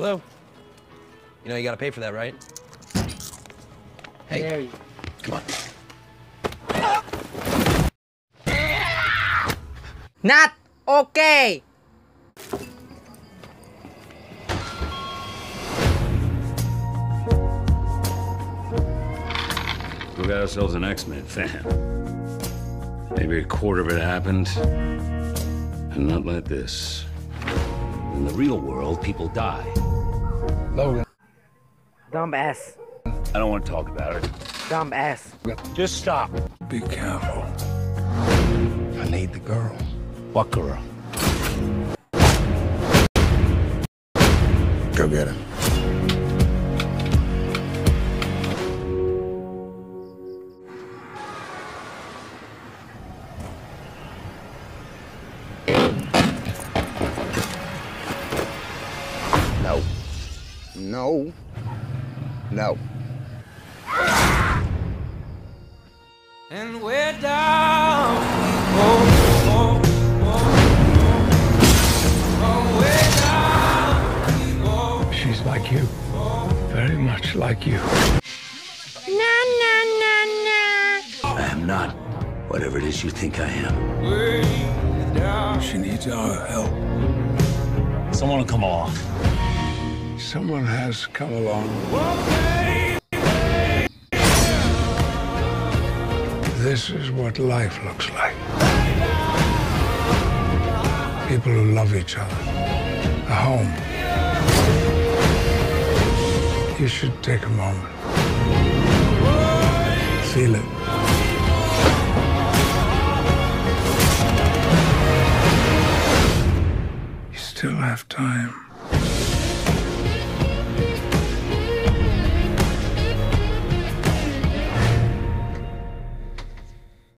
Hello? You know you gotta pay for that, right? Hey, come on. Not okay! We got ourselves an X-Men fan. Maybe a quarter of it happened, and not like this. In the real world, people die. Logan. Dumb ass. I don't want to talk about it. Dumb ass. Just stop. Be careful. I need the girl. What girl? Go get her. No. No. No. And we're down. She's like you. Very much like you. I am not whatever it is you think I am. She needs our help. Someone will come along. Someone has come along. This is what life looks like. People who love each other. A home. You should take a moment. Feel it. You still have time.